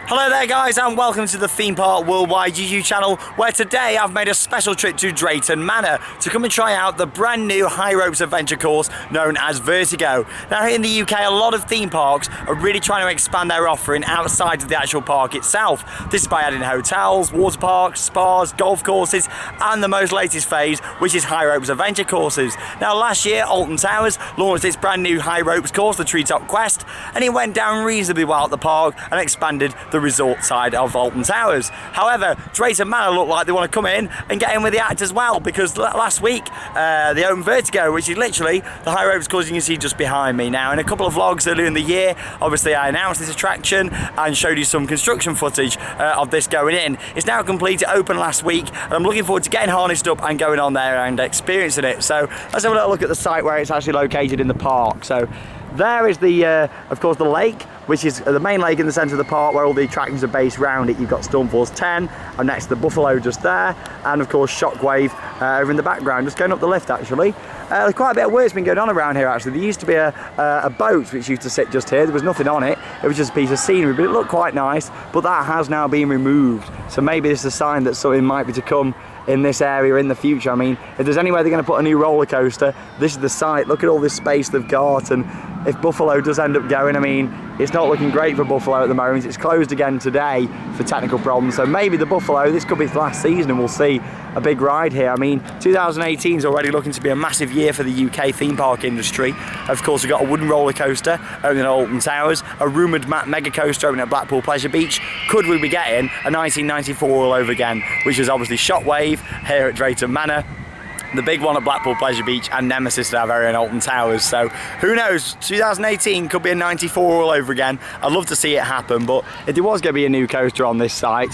Hello there guys, and welcome to the Theme Park Worldwide YouTube channel, where today I've made a special trip to Drayton Manor to come and try out the brand new high ropes adventure course known as Vertigo. Now here in the UK, a lot of theme parks are really trying to expand their offering outside of the actual park itself. This is by adding hotels, water parks, spas, golf courses, and the most latest phase, which is high ropes adventure courses. Now last year, Alton Towers launched its brand new high ropes course, the Treetop Quest, and it went down reasonably well at the park and expanded the resort side of Alton Towers. However, Drayton Manor look like they want to come in and get in with the act as well, because last week they opened Vertigo, which is literally the high ropes course you can see just behind me now. In a couple of vlogs earlier in the year, obviously I announced this attraction and showed you some construction footage of this going in. It's now complete, it opened last week, and I'm looking forward to getting harnessed up and going on there and experiencing it. So let's have a little look at the site where it's actually located in the park. So there is the, of course, the lake, which is the main lake in the centre of the park where all the attractions are based around it. You've got Stormforce 10, and next to the Buffalo just there, and of course Shockwave over in the background, just going up the lift actually. There's quite a bit of work's been going on around here actually. There used to be a boat which used to sit just here. There was nothing on it, it was just a piece of scenery, but it looked quite nice, but that has now been removed. So maybe this is a sign that something might be to come in this area in the future. I mean, if there's anywhere they're going to put a new roller coaster, this is the site. Look at all this space they've got, and if Buffalo does end up going, I mean, it's not looking great for Buffalo at the moment. It's closed again today for technical problems, so maybe the Buffalo, this could be its last season and we'll see a big ride here. I mean, 2018 is already looking to be a massive year for the UK theme park industry. Of course, we've got a wooden roller coaster opening at Alton Towers, a rumoured mega coaster opening at Blackpool Pleasure Beach. Could we be getting a 1994 all over again, which is obviously Shockwave here at Drayton Manor, the big one at Blackpool Pleasure Beach, and Nemesis at our very own Alton Towers. So who knows, 2018 could be a 94 all over again. I'd love to see it happen, but if there was going to be a new coaster on this site,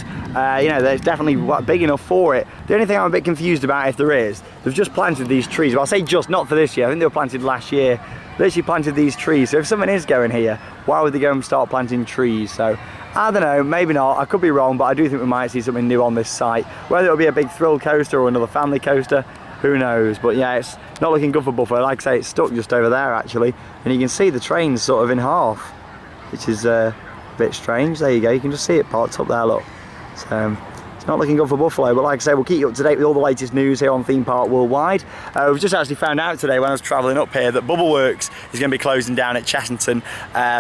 you know, there's definitely big enough for it. The only thing I'm a bit confused about, if there is, they've just planted these trees. Well, I say just, not for this year, I think they were planted last year. They actually planted these trees, so if someone is going here, why would they go and start planting trees? So I don't know, maybe not, I could be wrong, but I do think we might see something new on this site. Whether it'll be a big thrill coaster or another family coaster, who knows? But yeah, it's not looking good for Buffalo. Like I say, it's stuck just over there actually, and you can see the train's sort of in half, which is a bit strange. There you go, you can just see it parked up there, look. So it's not looking good for Buffalo, but like I say, we'll keep you up to date with all the latest news here on Theme Park Worldwide. We've just actually found out today when I was travelling up here that Bubbleworks is going to be closing down at Chessington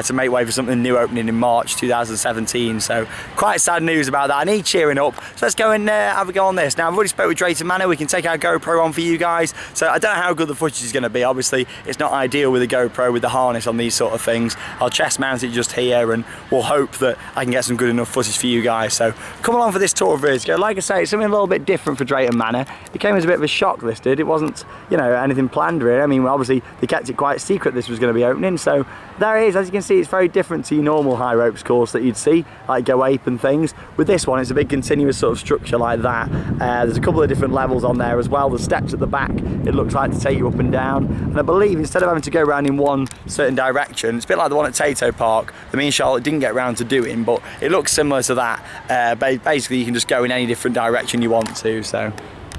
to make way for something new opening in March 2017. So quite sad news about that. I need cheering up. So let's go and have a go on this. Now I've already spoke with Drayton Manor. We can take our GoPro on for you guys. So I don't know how good the footage is going to be. Obviously it's not ideal with a GoPro with the harness on these sort of things. I'll chest mount it just here, and we'll hope that I can get some good enough footage for you guys. So come along for this tour of Vertigo. Like I say, it's something a little bit different for Drayton Manor. It came as a bit of a shock, this did. It wasn't, you know, anything planned really. I mean, obviously they kept it quite secret this was going to be opening, so there it is. As you can see, it's very different to your normal high ropes course that you'd see, like Go Ape and things. With this one, it's a big continuous sort of structure like that. There's a couple of different levels on there as well. The steps at the back, it looks like, to take you up and down. And I believe instead of having to go around in one certain direction, it's a bit like the one at Tato Park that me and Charlotte didn't get around to doing, but it looks similar to that. Basically, you can just go in any different direction you want to. So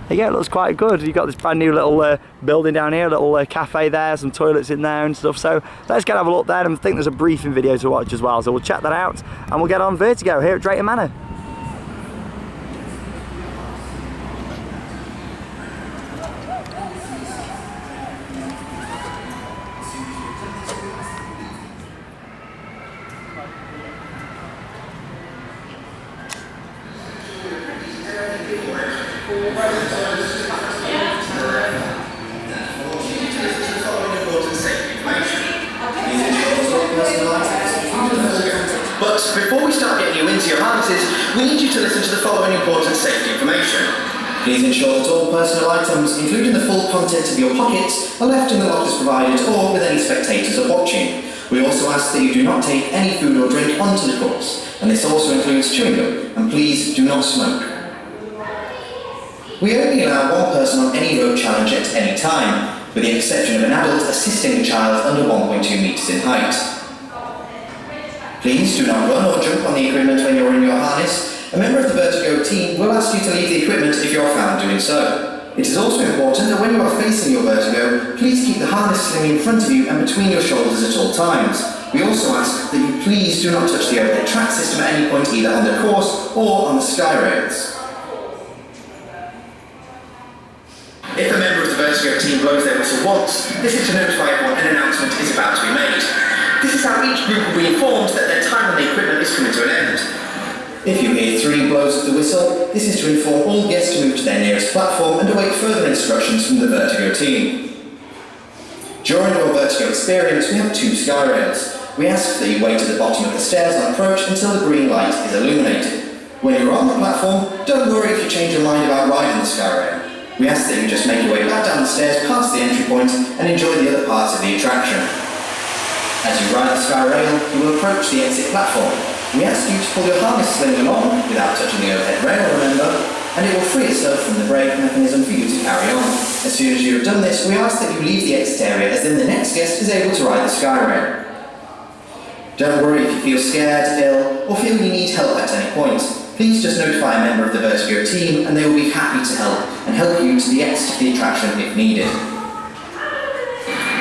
yeah, it looks quite good. You've got this brand new little building down here, a little cafe there, some toilets in there and stuff. So let's go and have a look there, and I think there's a briefing video to watch as well. So we'll check that out and we'll get on Vertigo here at Drayton Manor. But before we start getting you into your harnesses, we need you to listen to the following important safety information. Please ensure that all personal items, including the full contents of your pockets, are left in the lockers provided or with any spectators are watching. We also ask that you do not take any food or drink onto the course, and this also includes chewing gum, and please do not smoke. We only allow one person on any rope challenge at any time, with the exception of an adult assisting a child under 1.2 metres in height. Please do not run or jump on the equipment when you're in your harness. A member of the Vertigo team will ask you to leave the equipment if you are found doing so. It is also important that when you are facing your Vertigo, please keep the harness sling in front of you and between your shoulders at all times. We also ask that you please do not touch the overhead track system at any point, either on the course or on the sky rails. If a member of the Vertigo team blows their whistle once, this is to notify everyone an announcement is about to be made. This is how each group will be informed that their time on the equipment is coming to an end. If you hear 3 blows of the whistle, this is to inform all guests to move to their nearest platform and await further instructions from the Vertigo team. During your Vertigo experience, we have 2 sky rails. We ask that you wait at the bottom of the stairs on approach until the green light is illuminated. When you're on the platform, don't worry if you change your mind about riding the sky rail. We ask that you just make your way back down the stairs past the entry point and enjoy the other parts of the attraction. As you ride the sky rail, you will approach the exit platform. We ask you to pull your harness sling along without touching the overhead rail, remember, and it will free itself from the brake mechanism for you to carry on. As soon as you have done this, we ask that you leave the exit area, as then the next guest is able to ride the sky rail. Don't worry if you feel scared, ill, or feel you need help at any point. Please just notify a member of the Vertigo team and they will be happy to help you to the exit of the attraction if needed.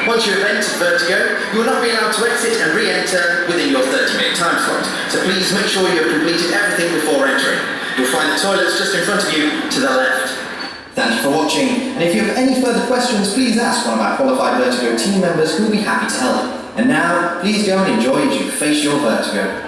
Once you have entered Vertigo, you will not be allowed to exit and re-enter within your 30-minute time slot, so please make sure you have completed everything before entering. You'll find the toilets just in front of you to the left. Thank you for watching, and if you have any further questions, please ask one of our qualified Vertigo team members who will be happy to help. And now, please go and enjoy as you face your Vertigo.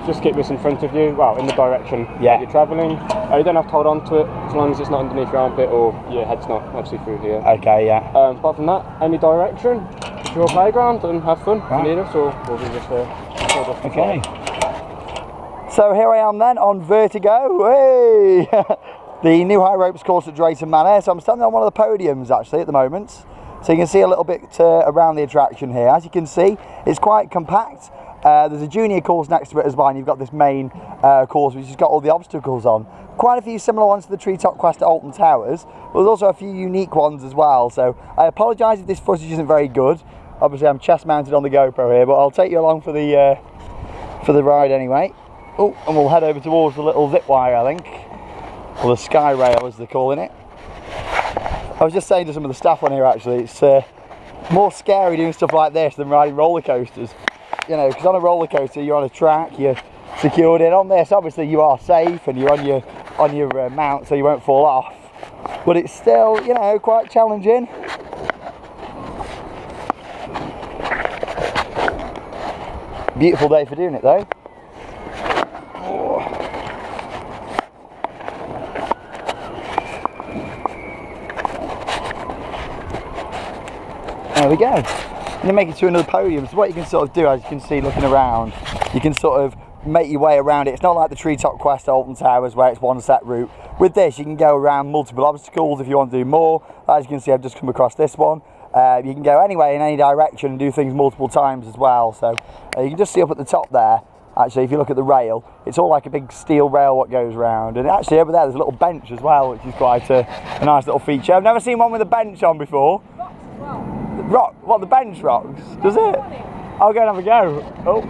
Just keep this in front of you, well, in the direction that you're travelling. You don't have to hold on to it as long as it's not underneath your armpit or your head's not obviously through here. Okay, yeah. Apart from that, any direction, to your playground and have fun if you need us, or we'll be just here. Okay. So here I am then on Vertigo. Hey! The new high ropes course at Drayton Manor. So I'm standing on one of the podiums actually at the moment. So you can see a little bit around the attraction here. As you can see, it's quite compact. There's a junior course next to it as well, and you've got this main course which has got all the obstacles on. Quite a few similar ones to the Treetop Quest at Alton Towers, but there's also a few unique ones as well. So I apologise if this footage isn't very good. Obviously I'm chest mounted on the GoPro here, but I'll take you along for the ride anyway. Oh, and we'll head over towards the little zip wire, I think, or the sky rail as they're calling it. I was just saying to some of the staff on here actually, it's more scary doing stuff like this than riding roller coasters. You know, because on a roller coaster you're on a track, you're secured in. On this, obviously you are safe and you're on your mount, so you won't fall off. But it's still, you know, quite challenging. Beautiful day for doing it though. There we go. And then make it to another podium. So what you can sort of do, as you can see looking around, you can sort of make your way around it. It's not like the Treetop Quest at Alton Towers where it's one set route. With this you can go around multiple obstacles if you want to do more. As you can see, I've just come across this one. You can go anywhere in any direction and do things multiple times as well. So you can just see up at the top there, actually, if you look at the rail, it's all like a big steel rail what goes round. And actually over there there's a little bench as well, which is quite a nice little feature. I've never seen one with a bench on before. Rock? What, the bench rocks? Does it? I'll go and have a go. Oh.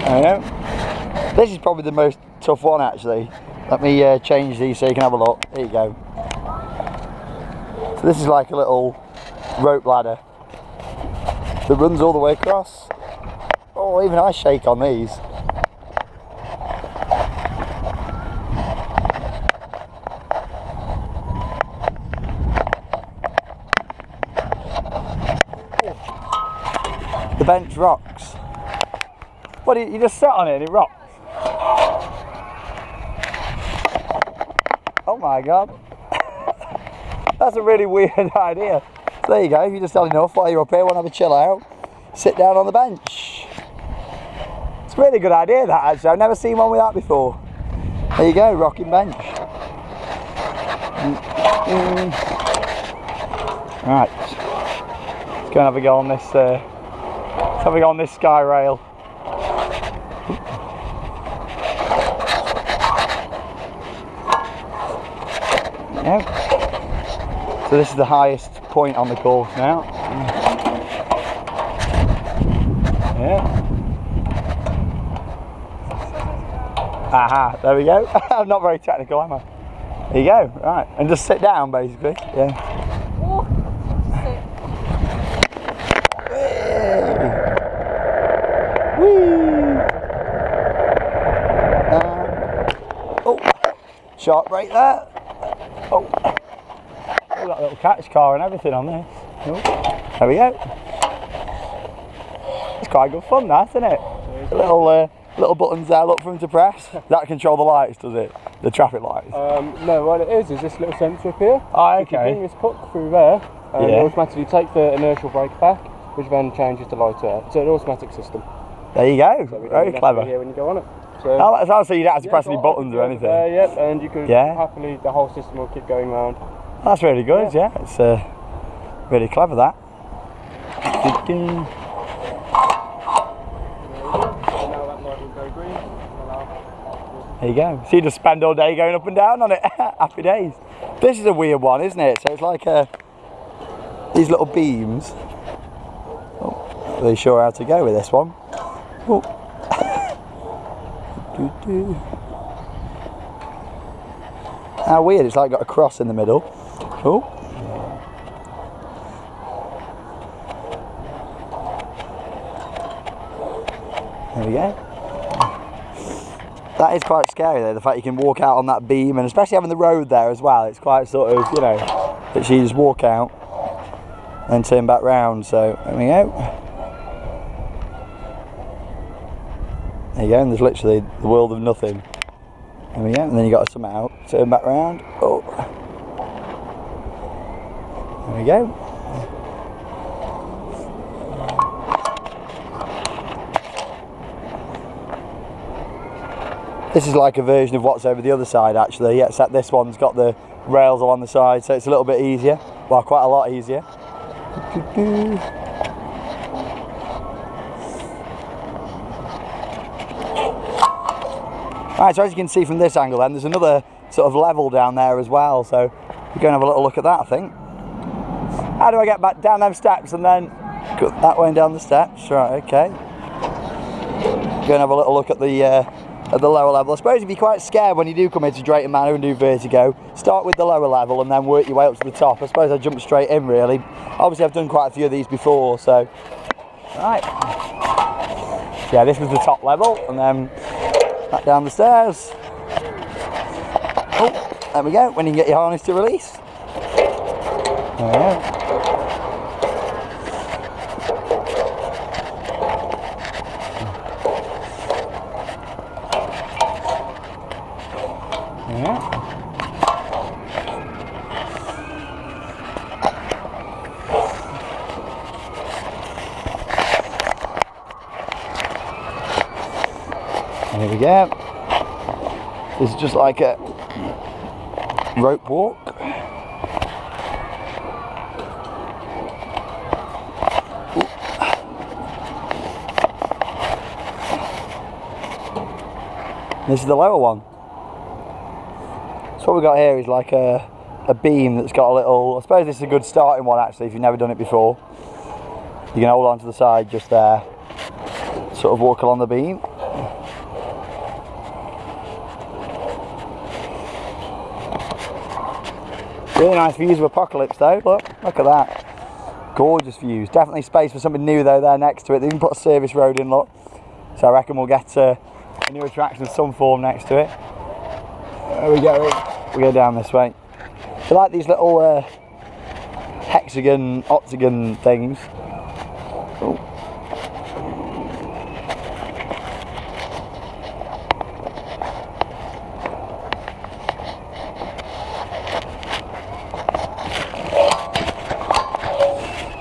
There we go. This is probably the most tough one actually. Let me change these so you can have a look. There you go. So this is like a little rope ladder that runs all the way across. Oh, even I shake on these. The bench rocks. What, you just sat on it and it rocks? Oh my god. That's a really weird idea. So there you go, if you're just had enough while you're up here, want to have a chill out, sit down on the bench. It's a really good idea that actually, I've never seen one with that before. There you go, rocking bench. Right, let's go and have a go on this, let's have a go on this sky rail. Yeah. So this is the highest point on the course now. Yeah. Aha, there we go. I'm not very technical, am I? There you go, right. And just sit down basically. Yeah. Sharp brake there. Oh, we've got a little catch car and everything on this. Oh. There we go. It's quite good fun, that, isn't it? Little buttons there, look for them to press. That control the lights, does it? The traffic lights? No, what it is this little sensor up here. Oh, okay. If you bring this hook through there, and it automatically takes the inertial brake back, which then changes the light there. It's an automatic system. There you go, So very clever. Here when you go on it. So, oh, that's also you don't have to press any buttons or anything. Yep, and you could happily, the whole system will keep going round. That's really good, yeah. It's really clever, that. There you go. So you just spend all day going up and down on it. Happy days. This is a weird one, isn't it? So it's like these little beams. Oh, really sure how to go with this one. Oh. How weird, it's like got a cross in the middle. Oh. There we go. That is quite scary though, the fact you can walk out on that beam, and especially having the road there as well, it's quite sort of, you know, that you just walk out and turn back round. So there we go. There you go, and there's literally the world of nothing. There we go, and then you got to sum it out, turn back round. Oh. There we go. This is like a version of what's over the other side actually, except this one's got the rails along the side, so it's a little bit easier. Well, quite a lot easier. Right, so as you can see from this angle then, there's another sort of level down there as well, so we're going to have a little look at that, I think. How do I get back down them steps and then go that way and down the steps? Right, okay. Going to have a little look at the lower level. I suppose if you're quite scared when you do come into Drayton Manor and do Vertigo, start with the lower level and then work your way up to the top. I suppose I jump straight in really. Obviously I've done quite a few of these before, so right. Yeah, this was the top level and then back down the stairs. Oh, there we go, when you can get your harness to release. There we go. Here we go. This is just like a rope walk. This is the lower one. So what we've got here is like a beam that's got a little, I suppose this is a good starting one actually if you've never done it before. You can hold on to the side just there, sort of walk along the beam. Really nice views of Apocalypse though, look at that. Gorgeous views. Definitely space for something new though there next to it. They even put a service road in, look. So I reckon we'll get a new attraction of some form next to it. There we go. We go down this way. So like these little hexagon, octagon things. Ooh.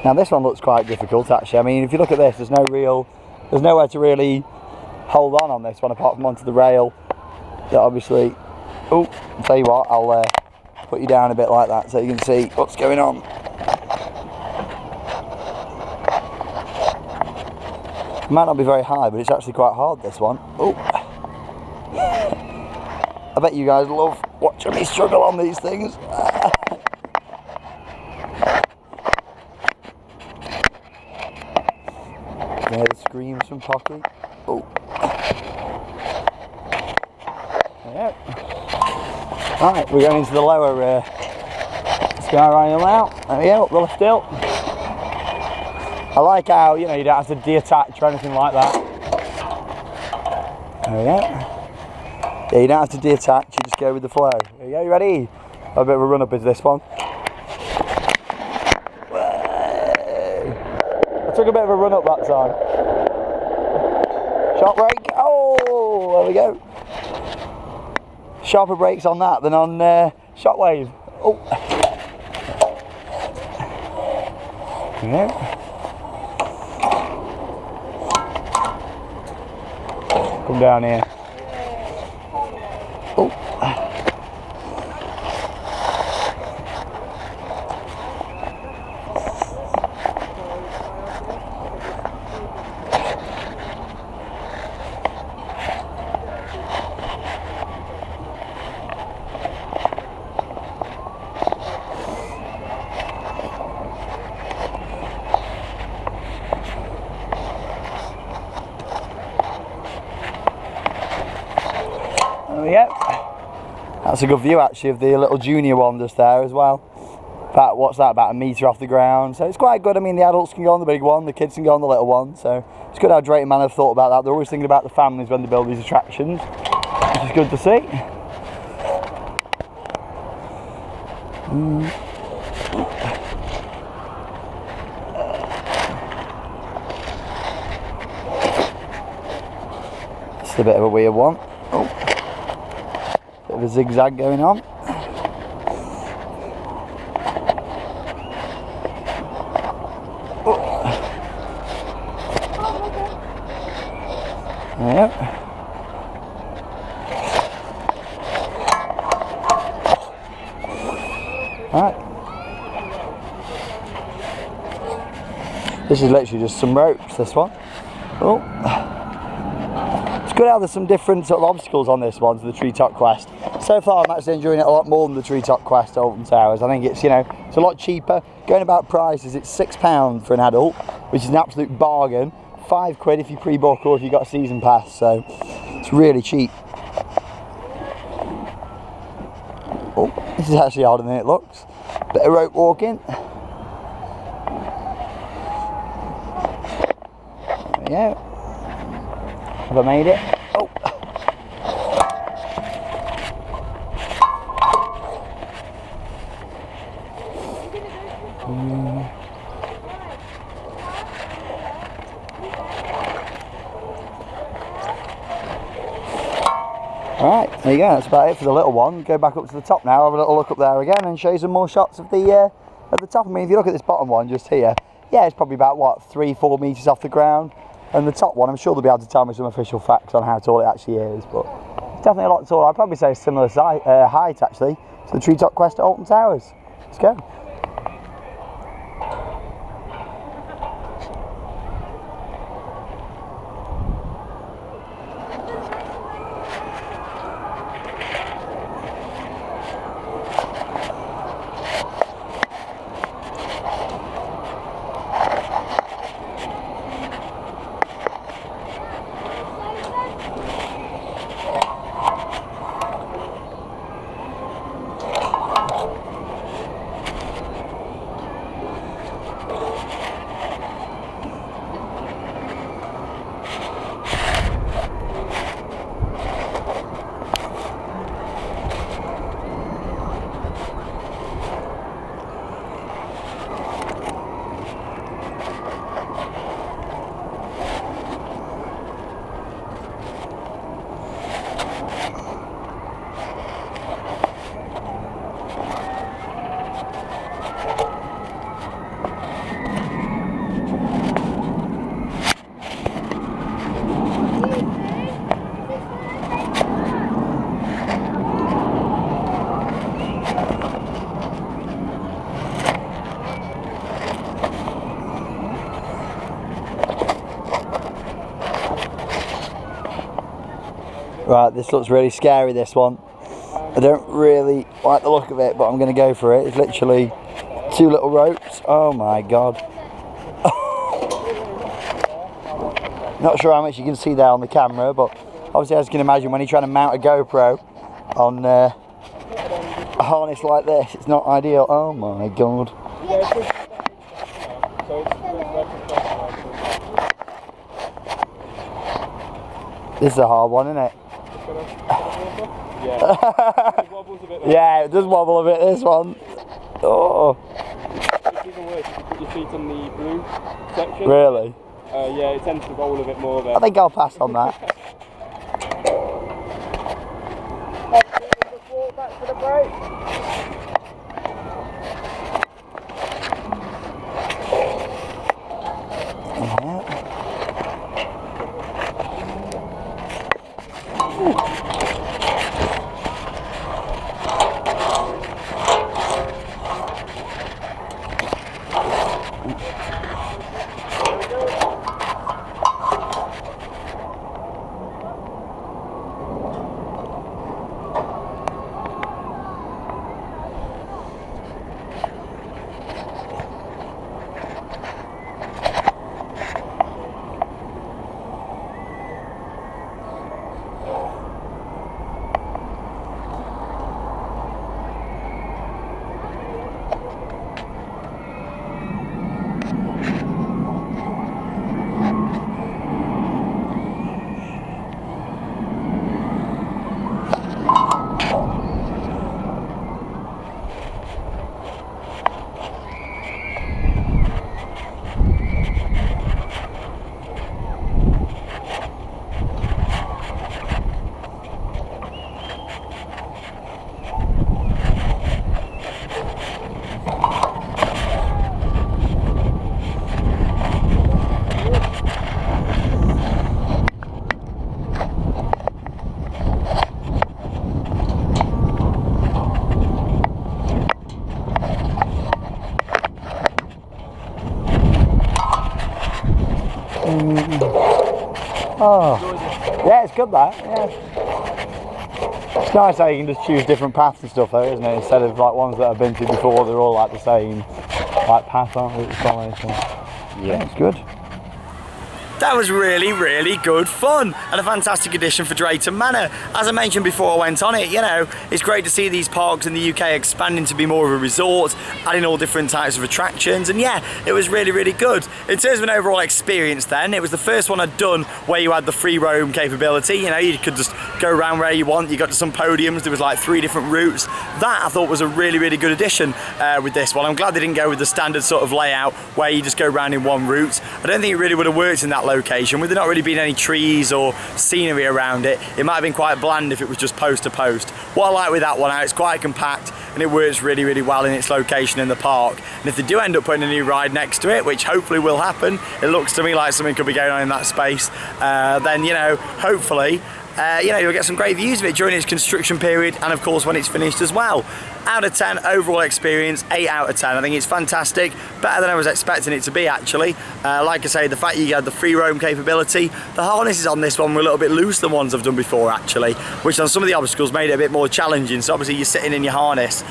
Now this one looks quite difficult actually. I mean, if you look at this, there's nowhere to really hold on this one apart from onto the rail. That obviously, oh, I'll tell you what, I'll put you down a bit like that so you can see what's going on. It might not be very high, but it's actually quite hard, this one. Oh, I bet you guys love watching me struggle on these things. You hear the screams from Pocky. Oh. Yeah. Right, we're going into the lower sky rail now. There we go, up the left hill. I like how, you know, you don't have to detach or anything like that. There we go. Yeah, you don't have to detach, you just go with the flow. There you go, you ready? A bit of a run up is this one. I took a bit of a run up that time. Sharp brake. Oh, there we go. Sharper brakes on that than on Shockwave. Oh. Yeah. Come down here. Oh. There we go. That's a good view actually of the little junior one just there as well. About, what's that, about a metre off the ground. So it's quite good. I mean, the adults can go on the big one, the kids can go on the little one. So it's good how Drayton Manor have thought about that. They're always thinking about the families when they build these attractions, which is good to see. It's a bit of a weird one. Oh. Bit of a zigzag going on. Oh. Yeah. Right. This is literally just some ropes, this one. Oh. It's good how there's some different sort of obstacles on this one to the Treetop Quest. So far I'm actually enjoying it a lot more than the Treetop Quest Alton Towers. I think it's, you know, it's a lot cheaper. Going about prices, it's £6 for an adult, which is an absolute bargain. £5 if you pre-book or if you've got a season pass, so it's really cheap. Oh, this is actually harder than it looks. Bit of rope walking. There we go. Have I made it? Oh. Alright, there you go, that's about it for the little one. Go back up to the top now, have a little look up there again and show you some more shots of the top. I mean, if you look at this bottom one just here, yeah, it's probably about, what, 3-4 metres off the ground. And the top one, I'm sure they'll be able to tell me some official facts on how tall it actually is, but it's definitely a lot taller. I'd probably say a similar height, actually, to the Treetop Quest at Alton Towers. Let's go. Right, this looks really scary, this one. I don't really like the look of it, but I'm going to go for it. It's literally 2 little ropes. Oh my god. Not sure how much you can see there on the camera, but obviously as you can imagine, when you're trying to mount a GoPro on a harness like this, it's not ideal. Oh my god. This is a hard one, isn't it? Yeah. It wobbles a bit. Yeah, it does wobble a bit, this one. Oh. It's even worse if you put your feet on the blue section. Really? Yeah, it tends to roll a bit more there. I think I'll pass on that. Back to the brake. Oh, yeah, it's good that, yeah. It's nice how you can just choose different paths and stuff though, isn't it? Instead of like ones that I've been to before, they're all like the same like path, aren't they? So, yeah, it's good. That was really, really good fun and a fantastic addition for Drayton Manor. As I mentioned before I went on it, you know, it's great to see these parks in the UK expanding to be more of a resort, adding all different types of attractions, and yeah, it was really, really good. In terms of an overall experience then, it was the first one I'd done where you had the free roam capability, you know, you could just go around where you want, you got to some podiums, there was like 3 different routes. That I thought was a really, really good addition with this one. I'm glad they didn't go with the standard sort of layout where you just go around in one route. I don't think it really would have worked in that location, with there not really being any trees or scenery around it. It might have been quite bland if it was just post to post. What I like with that one out, it's quite compact and it works really, really well in its location in the park. And if they do end up putting a new ride next to it, which hopefully will happen, it looks to me like something could be going on in that space, then, you know, hopefully you know, you'll get some great views of it during its construction period and of course when it's finished as well. Out of 10 overall experience, 8 out of 10. I think it's fantastic, better than I was expecting it to be actually. Like I say, the fact you had the free roam capability, the harnesses on this one were a little bit loose than ones I've done before actually, which on some of the obstacles made it a bit more challenging. So obviously you're sitting in your harness,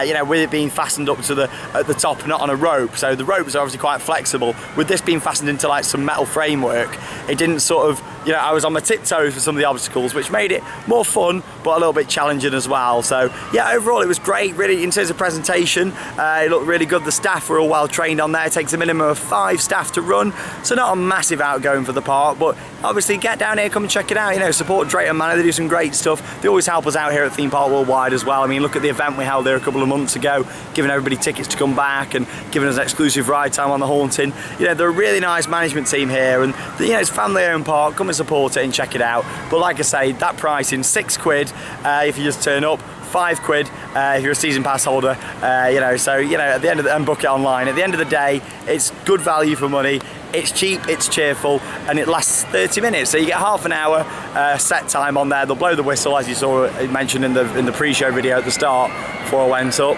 you know, with it being fastened up to at the top, not on a rope. So the ropes are obviously quite flexible. With this being fastened into like some metal framework, it didn't sort of, you know, I was on my tiptoes for some of the obstacles, which made it more fun, but a little bit challenging as well. So yeah, overall it was great, really, in terms of presentation. It looked really good. The staff were all well trained on there. It takes a minimum of 5 staff to run, so not a massive outgoing for the park, but obviously get down here, come and check it out. You know, support Drayton Manor, they do some great stuff. They always help us out here at Theme Park Worldwide as well. I mean, look at the event we held there a couple of months ago, giving everybody tickets to come back and giving us exclusive ride time on the Haunting. You know, they're a really nice management team here, and you know, it's family owned park. Come and support it and check it out. But like I say, that pricing, £6 if you just turn up, £5 if you're a season pass holder, you know, so, you know, at the end of the, and book it online. At the end of the day, it's good value for money. It's cheap, it's cheerful, and it lasts 30 minutes. So you get half an hour set time on there. They'll blow the whistle, as you saw mentioned in the pre-show video at the start before I went up.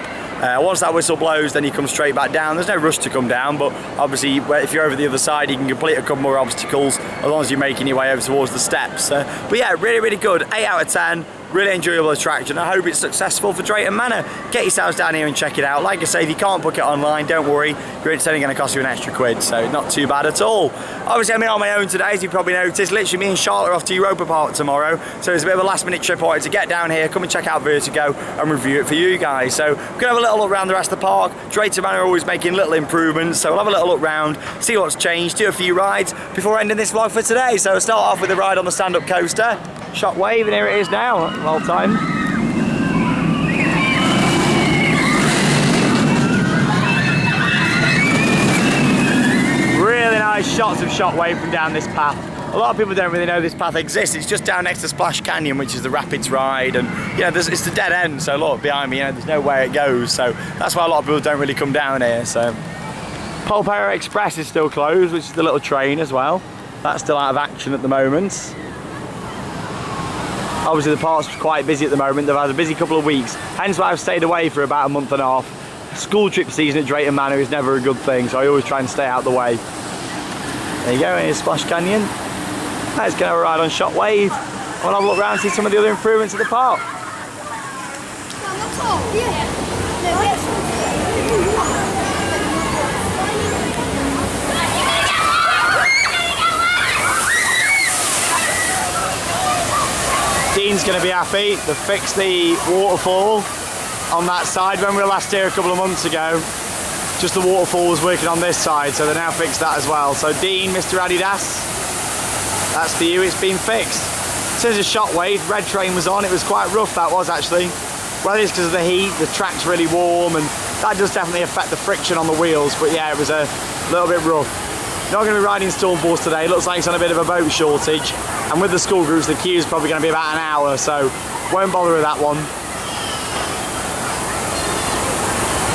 Once that whistle blows, then you come straight back down. There's no rush to come down, but obviously if you're over the other side, you can complete a couple more obstacles as long as you're making your way over towards the steps. But yeah, really, really good. 8 out of 10. Really enjoyable attraction. I hope it's successful for Drayton Manor. Get yourselves down here and check it out. Like I say, if you can't book it online, don't worry. It's only going to cost you an extra £1, so not too bad at all. Obviously, I'm here on my own today, as you probably noticed. Literally, me and Charlotte are off to Europa Park tomorrow, so it's a bit of a last-minute trip. I wanted to get down here, come and check out Vertigo, and review it for you guys. So we're going to have a little look around the rest of the park. Drayton Manor are always making little improvements, so we'll have a little look round, see what's changed, do a few rides before ending this vlog for today. So we'll start off with a ride on the stand-up coaster. Shockwave, and here it is now. Well timed. Really nice shots of Shockwave from down this path. A lot of people don't really know this path exists. It's just down next to Splash Canyon, which is the Rapids ride, and it's the dead end. So look behind me, there's nowhere it goes. So that's why a lot of people don't really come down here. So Polperro Express is still closed, which is the little train as well. That's still out of action at the moment. Obviously the park's quite busy at the moment. They've had a busy couple of weeks, hence why I've stayed away for about a month and a half. School trip season at Drayton Manor is never a good thing, so I always try and stay out the way. There you go, here's Splash Canyon. Let's go have a ride on Shockwave. I'll have a look around and see some of the other improvements at the park. Dean's going to be happy. They fixed the waterfall on that side. When we were last here a couple of months ago, just the waterfall was working on this side, so they now fixed that as well. So Dean, Mr. Adidas, that's for you, it's been fixed. Says a Shockwave, red train was on, it was quite rough, that was actually. Well, it's because of the heat, the track's really warm, and that does definitely affect the friction on the wheels, but yeah, it was a little bit rough. Not going to be riding Stormforce today, looks like it's on a bit of a boat shortage, and with the school groups, the queue's probably going to be about an hour, so won't bother with that one.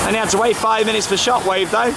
And you had to wait 5 minutes for Shockwave though.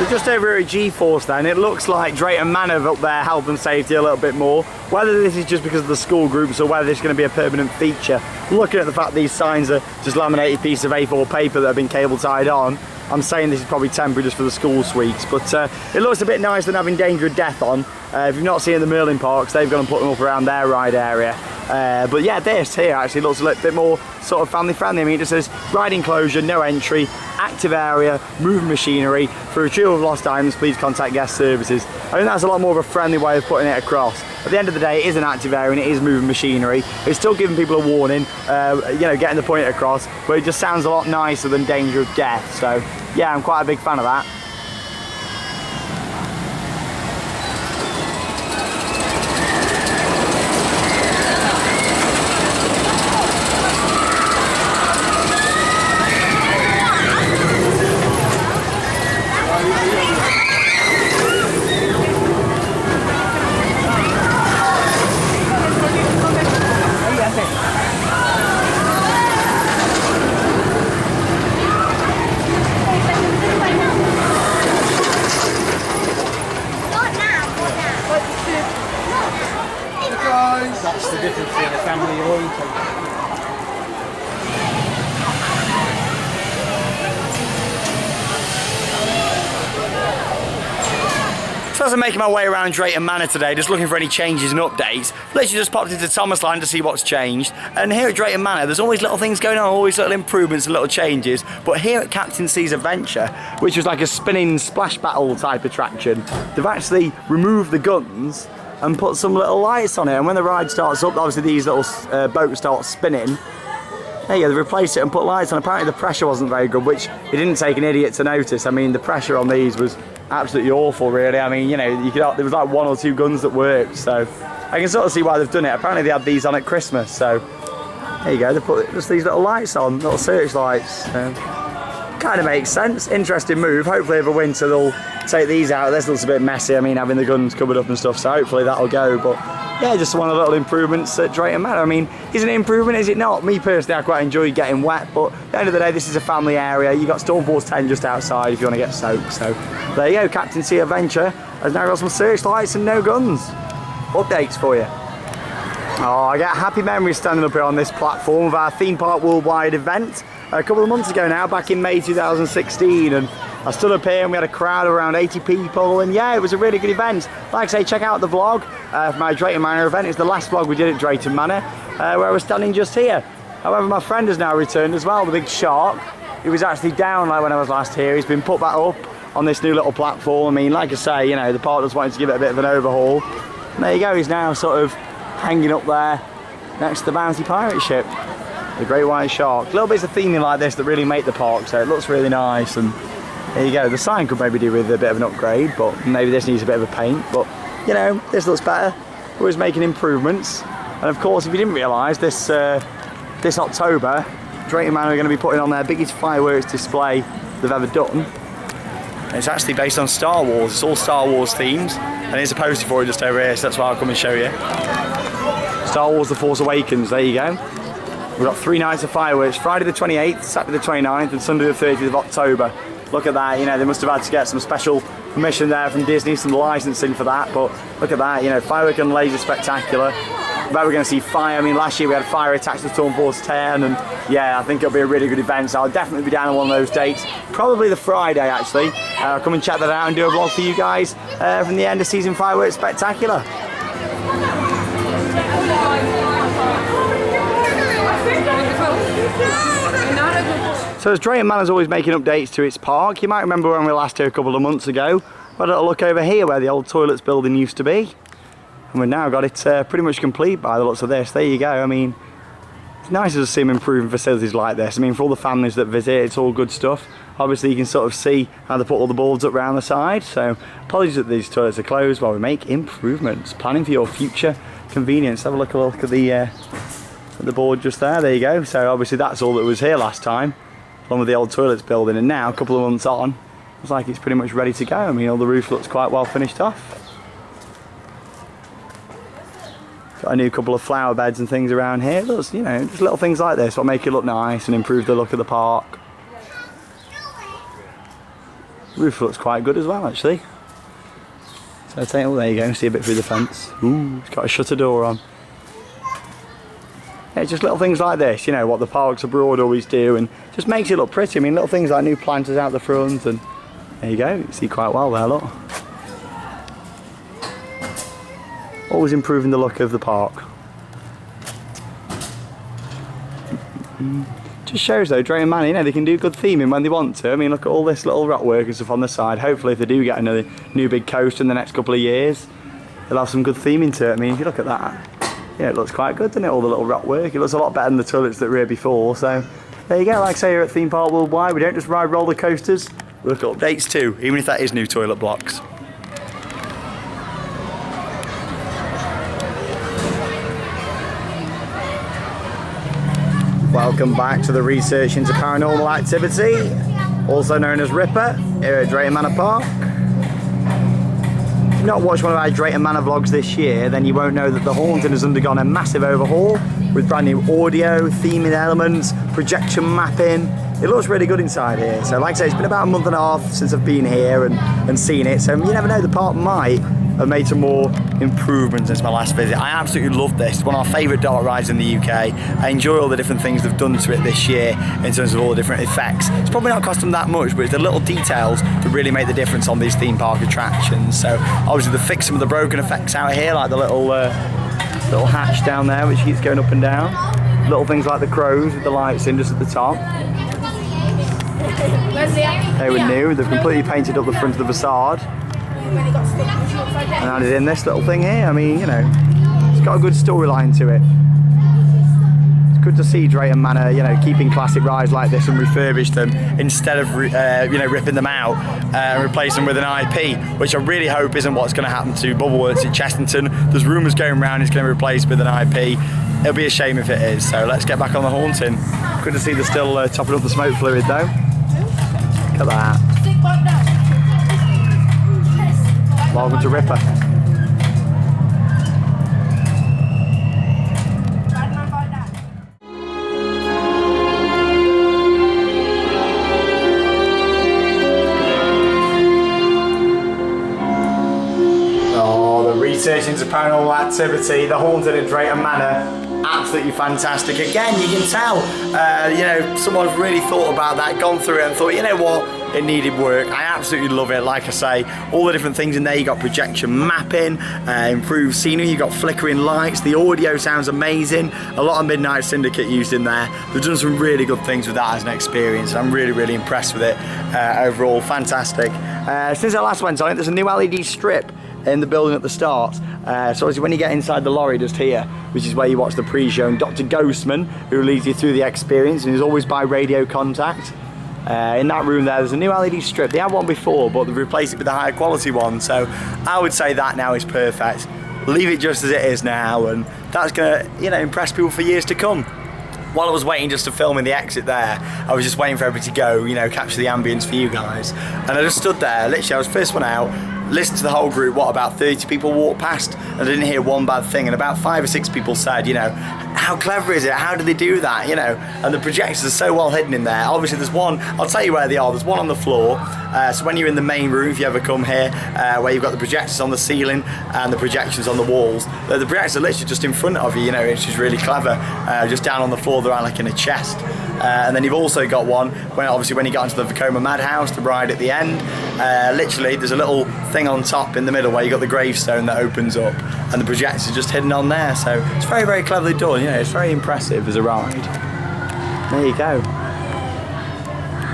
Just over here at G-Force then, it looks like Drayton Manor up there health and safety a little bit more. Whether this is just because of the school groups or whether it's going to be a permanent feature. Looking at the fact these signs are just laminated piece of A4 paper that have been cable tied on, I'm saying this is probably temporary just for the school suites, but it looks a bit nicer than having Danger of Death on. If you've not seen the Merlin parks, they've gone and put them up around their ride area. But yeah, this here actually looks a little bit more sort of family friendly. I mean, it just says ride enclosure, no entry, active area, moving machinery. For retrieval of lost items, please contact guest services. I think that's a lot more of a friendly way of putting it across. At the end of the day, it is an active area and it is moving machinery. It's still giving people a warning, getting the point across, but it just sounds a lot nicer than Danger of Death. So yeah, I'm quite a big fan of that. That's the difference between a family orientation. So as I'm making my way around Drayton Manor today, just looking for any changes and updates, literally just popped into Thomas Line to see what's changed. And here at Drayton Manor, there's always little things going on, always little improvements and little changes. But here at Captain C's Adventure, which was like a spinning splash battle type attraction, they've actually removed the guns and put some little lights on it. And when the ride starts up, obviously these little boats start spinning. There you go, they replaced it and put lights on. Apparently the pressure wasn't very good, which it didn't take an idiot to notice. I mean, the pressure on these was absolutely awful, really. I mean, there was like 1 or 2 guns that worked, so I can sort of see why they've done it. Apparently they had these on at Christmas, so there you go, they put just these little lights on, little searchlights. Kind of makes sense. Interesting move. Hopefully over winter they'll take these out. This looks a bit messy, I mean, having the guns covered up and stuff, so hopefully that'll go. But yeah, just one of the little improvements at Drayton Manor. I mean, is it an improvement, is it not? Me personally, I quite enjoy getting wet, but at the end of the day, this is a family area. You got Stormforce 10 just outside if you want to get soaked. So there you go, Captain C Adventure has now got some searchlights and no guns. Updates for you. Oh, I get happy memories standing up here on this platform of our Theme Park Worldwide event a couple of months ago now, back in May 2016, and I stood up here and we had a crowd of around 80 people, and yeah, it was a really good event. Like I say, check out the vlog for my Drayton Manor event. It's the last vlog we did at Drayton Manor. where I was standing just here. However, my friend has now returned as well, the big shark. He was actually down like when I was last here. He's been put back up on this new little platform. I mean, like I say, you know, the park just wanted to give it a bit of an overhaul. And there you go, he's now sort of hanging up there next to the bouncy pirate ship, the great white shark. Little bits of theming like this that really make the park, so it looks really nice. And there you go, the sign could maybe do with a bit of an upgrade, but maybe this needs a bit of a paint. But, you know, this looks better. We're always making improvements. And of course, if you didn't realise, this October, Drayton Manor are going to be putting on their biggest fireworks display they've ever done. And it's actually based on Star Wars. It's all Star Wars themed, and there's a poster for it just over here, so that's why I'll come and show you. Star Wars The Force Awakens, there you go. We've got 3 nights of fireworks, Friday the 28th, Saturday the 29th and Sunday the 30th of October. Look at that, you know, they must have had to get some special permission there from Disney, some licensing for that, but look at that, you know, firework and laser spectacular. But we're going to see fire. I mean, last year we had fire attached to Storm Force 10, and yeah, I think it'll be a really good event, so I'll definitely be down on one of those dates. Probably the Friday, actually. I'll come and check that out and do a vlog for you guys from the end of season fireworks spectacular. So as Drayton Manor's always making updates to its park, you might remember when we were last here a couple of months ago, we had a little look over here where the old toilets building used to be. And we've now got it pretty much complete by the looks of this. There you go. I mean, it's nice to see them improving facilities like this. I mean, for all the families that visit, it's all good stuff. Obviously, you can sort of see how they put all the boards up around the side. So, apologies that these toilets are closed while we make improvements. Planning for your future convenience. Have a look at the board just there. There you go. So, obviously, that's all that was here last time, along with the old toilets building. And now, a couple of months on, looks like it's pretty much ready to go. I mean, all the roof looks quite well finished off. Got a new couple of flower beds and things around here. Looks, you know, just little things like this will make it look nice and improve the look of the park. The roof looks quite good as well, actually. So I think, oh, there you go, see a bit through the fence. Ooh, it's got a shutter door on. Yeah, just little things like this, you know, what the parks abroad always do, and just makes it look pretty. I mean, little things like new planters out the front, and there you go, you can see quite well there, look. Always improving the look of the park. Just shows though, Drayton Manor, you know, they can do good theming when they want to. I mean, look at all this little rock work and stuff on the side. Hopefully if they do get another new big coaster in the next couple of years, they'll have some good theming to it. I mean, if you look at that, yeah, it looks quite good, doesn't it? All the little rock work. It looks a lot better than the toilets that were here before. So there you go, like I say, here at Theme Park Worldwide, we don't just ride roller coasters, we look at updates too, even if that is new toilet blocks. Welcome back to the Research into Paranormal Activity, also known as Ripper, here at Drayton Manor Park. If you've not watched one of our Drayton Manor vlogs this year, then you won't know that the Haunting has undergone a massive overhaul with brand new audio, theming elements, projection mapping. It looks really good inside here. So like I say, it's been about a month and a half since I've been here and seen it, so you never know, the park might have made some more improvements since my last visit. I absolutely love this. It's one of our favourite dark rides in the UK. I enjoy all the different things they've done to it this year in terms of all the different effects. It's probably not cost them that much, but it's the little details that really make the difference on these theme park attractions. So obviously they've fixed some of the broken effects out here, like the little hatch down there which keeps going up and down. Little things like the crows with the lights in just at the top. They were new. They've completely painted up the front of the facade. And added in this little thing here. I mean, you know, it's got a good storyline to it. It's good to see Drayton Manor, you know, keeping classic rides like this and refurbish them instead of, you know, ripping them out and replacing them with an IP, which I really hope isn't what's going to happen to Bubbleworks at Chessington. There's rumours going around it's going to be replaced with an IP. It'll be a shame if it is. So let's get back on the Haunting. Good to see they're still topping up the smoke fluid though. Look at that. Welcome to Ripper. Oh, the Research into Paranormal Activity, the Haunted at Drayton Manor. Absolutely fantastic. Again, you can tell, you know, someone's really thought about that, gone through it and thought, you know what, it needed work. I absolutely love it. Like I say, all the different things in there. You got projection mapping, improved scenery, you got flickering lights, the audio sounds amazing, a lot of Midnight Syndicate used in there. They've done some really good things with that as an experience. I'm really impressed with it. Overall, fantastic. Since I last went on it, there's a new LED strip in the building at the start. So obviously when you get inside the lorry just here, which is where you watch the pre-show, and Dr. Ghostman, who leads you through the experience, and is always by radio contact. In that room there's a new LED strip. They had one before, but they've replaced it with a higher quality one, so I would say that now is perfect. Leave it just as it is now, and that's gonna, you know, impress people for years to come. While I was waiting just to film in the exit there, I was just waiting for everybody to go, you know, capture the ambience for you guys. And I just stood there, literally I was first one out, listened to the whole group, what, about 30 people walked past, and I didn't hear one bad thing, and about 5 or 6 people said, you know, how clever is it, how do they do that, you know, and the projectors are so well hidden in there. Obviously there's one, I'll tell you where they are, there's one on the floor, so when you're in the main room, if you ever come here, where you've got the projectors on the ceiling and the projections on the walls, the projectors are literally just in front of you, you know, which is really clever, just down on the floor, they're like in a chest. And then you've also got one, when you got into the Vekoma Madhouse, the ride at the end, literally there's a little thing on top in the middle where you got the gravestone that opens up, and the projectors are just hidden on there, so it's very cleverly done, you know, it's very impressive as a ride. There you go.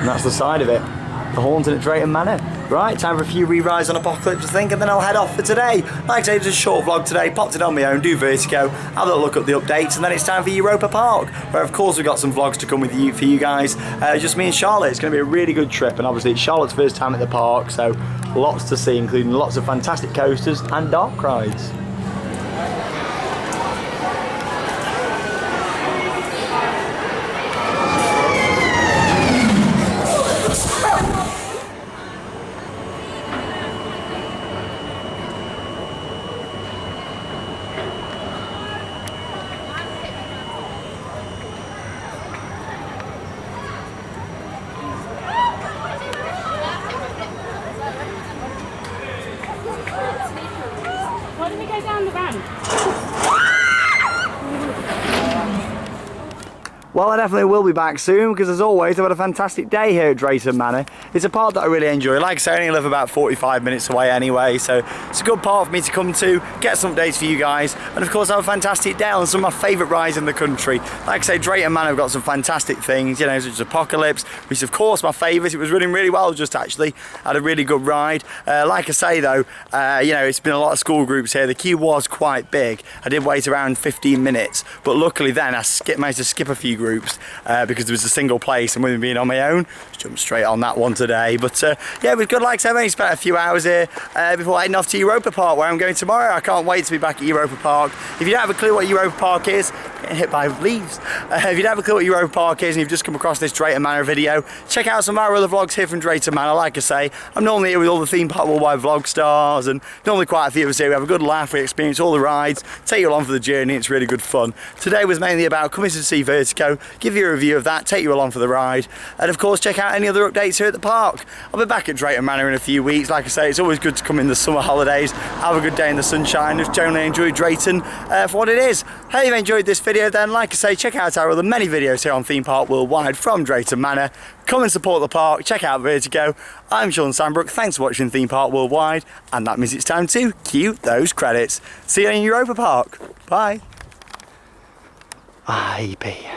And that's the side of it. The Haunted at Drayton Manor. Right, time for a few re-rides on Apocalypse, I think, and then I'll head off for today. Like I say, it's a short vlog today, popped it on my own, do Vertigo, have a look at the updates, and then it's time for Europa Park, where of course we've got some vlogs to come with you for you guys. Just me and Charlotte. It's going to be a really good trip, and obviously it's Charlotte's first time at the park, so lots to see, including lots of fantastic coasters and dark rides. Why don't we go down the ramp? Well, I definitely will be back soon, because as always I've had a fantastic day here at Drayton Manor. It's a park that I really enjoy. Like I say, I only live about 45 minutes away anyway, so it's a good park for me to come to, get some updates for you guys, and of course have a fantastic day on some of my favourite rides in the country. Like I say, Drayton Manor have got some fantastic things, you know, such as Apocalypse, which is of course my favourite. It was running really well just actually, had a really good ride. Like I say though, you know, it's been a lot of school groups here. The queue was quite big. I did wait around 15 minutes, but luckily then I managed to skip a few groups because there was a single place, and with me being on my own, just jumped straight on that one today. But yeah, it was good. Like I said, I've only spent a few hours here before heading off to Europa Park, where I'm going tomorrow. I can't wait to be back at Europa Park. If you don't have a clue what Europa Park is, getting hit by leaves. If you don't have a clue what Europa Park is and you've just come across this Drayton Manor video, check out some of our other vlogs here from Drayton Manor. Like I say, I'm normally here with all the Theme Park Worldwide vlog stars, and normally quite a few of us here. We have a good laugh, we experience all the rides, take you along for the journey. It's really good fun. Today was mainly about coming to see Vertigo, give you a review of that, take you along for the ride, and of course check out any other updates here at the park. I'll be back at Drayton Manor in a few weeks. Like I say, it's always good to come in the summer holidays, have a good day in the sunshine, just generally enjoy Drayton for what it is. Hey, if you enjoyed this video, then like I say, check out our other many videos here on Theme Park Worldwide from Drayton Manor. Come and support the park, check out Vertigo. I'm Shawn Sandbrook, thanks for watching Theme Park Worldwide, and that means it's time to cue those credits. See you in Europa Park. Bye. IB.